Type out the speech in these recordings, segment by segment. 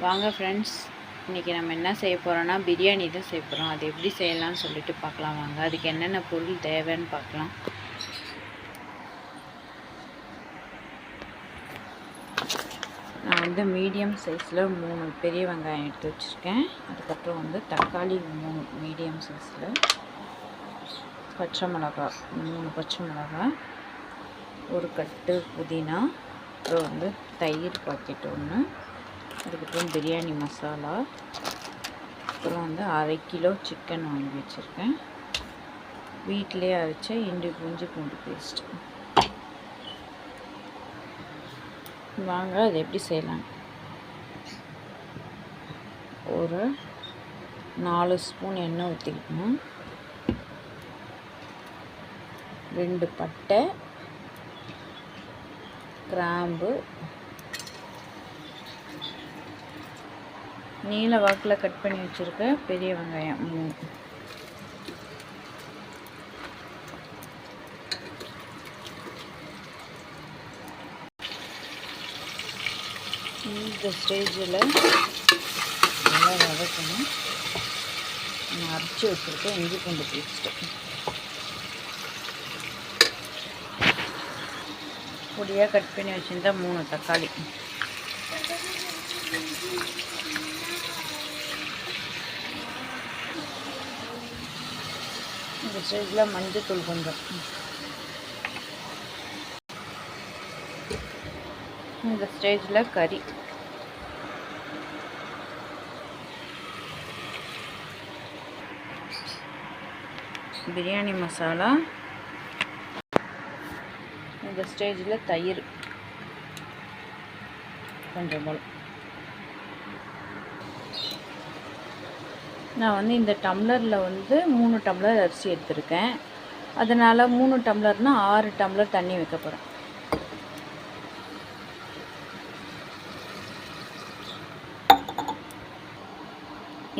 வாங்க ஃப்ரெண்ட்ஸ், இன்றைக்கி நம்ம என்ன செய்ய போகிறோன்னா பிரியாணி தான் செய்ய போகிறோம். அது எப்படி செய்யலாம்னு சொல்லிட்டு பார்க்கலாம் வாங்க. அதுக்கு என்னென்ன பொருள் தேவைன்னு பார்க்கலாம். நான் வந்து மீடியம் சைஸில் 3 பெரிய வெங்காயம் எடுத்து வச்சுருக்கேன். அதுக்கப்புறம் தக்காளி 3 மீடியம் சைஸில், பச்சை மிளகாய் 3 பச்சை மிளகாய், ஒரு கட்டு புதினா, அப்புறம் தயிர் பாக்கெட் 1, அதுக்கப்புறம் பிரியாணி மசாலா, அப்புறம் 1/2 கிலோ சிக்கன் வாங்கி வச்சுருக்கேன். வீட்டிலே அரைச்ச இஞ்சி பூண்டு பேஸ்ட். வாங்க அது எப்படி செய்யலாம். ஒரு 4 ஸ்பூன் எண்ணெய் ஊற்றிக்கணும். 2 பட்டை, கிராம்பு, நீல வாக்கில் கட் பண்ணி வச்சுருக்க பெரிய வெங்காயம் 3. இந்த ஸ்டேஜில் நல்லா வதக்கணும். நான் அரைச்சி வச்சுருக்கேன் இஞ்சி பூண்டு பேஸ்ட்டு, பொடியாக கட் பண்ணி வச்சுருந்தா 3 தக்காளி, இந்த ஸ்டேஜில் மஞ்சத்தூள் கொஞ்சம், இந்த ஸ்டேஜில் கறி, பிரியாணி மசாலா, இந்த ஸ்டேஜில் தயிர் கொஞ்சம் போல். நான் இந்த டம்ளரில் 3 டம்ளர் அரிசி எடுத்திருக்கேன். அதனால் 3 டம்ளர்னால் 6 டம்ளர் தண்ணி வைக்க போகிறேன்.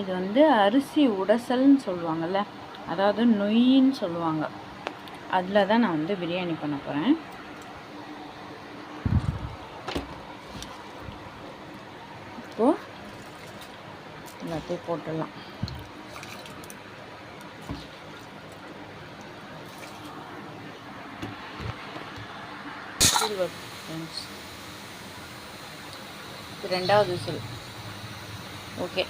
இது அரிசி உடசல்னு சொல்லுவாங்கள்ல, அதாவது நொய்ன்னு சொல்லுவாங்க. அதில் தான் நான் பிரியாணி பண்ண போகிறேன். இப்போது எல்லாத்தையும் போட்டுடலாம். ரெண்டாவது விசில். ஓகே,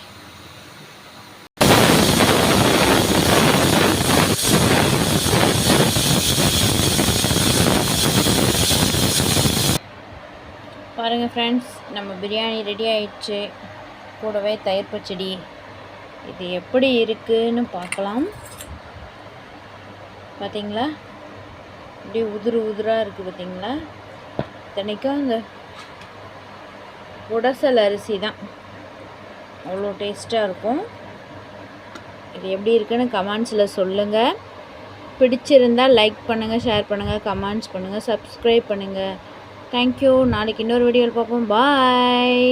பாருங்கள் ஃப்ரெண்ட்ஸ், நம்ம பிரியாணி ரெடி ஆயிடுச்சு. கூடவே தயிர் பச்சடி. இது எப்படி இருக்குன்னு பார்க்கலாம். பார்த்தீங்களா, இப்படி உதிராக இருக்குது பார்த்தீங்களா. இத்தனைக்கும் அந்த உடசல் அரிசி தான், அவ்வளோ டேஸ்ட்டாக இருக்கும். இது எப்படி இருக்குன்னு கமெண்ட்ஸில் சொல்லுங்கள். பிடிச்சிருந்தால் லைக் பண்ணுங்கள், ஷேர் பண்ணுங்கள், கமெண்ட்ஸ் பண்ணுங்கள், சப்ஸ்கிரைப் பண்ணுங்கள். தேங்க்யூ. நாளைக்கு இன்னொரு வீடியோவில் பார்ப்போம். பாய்.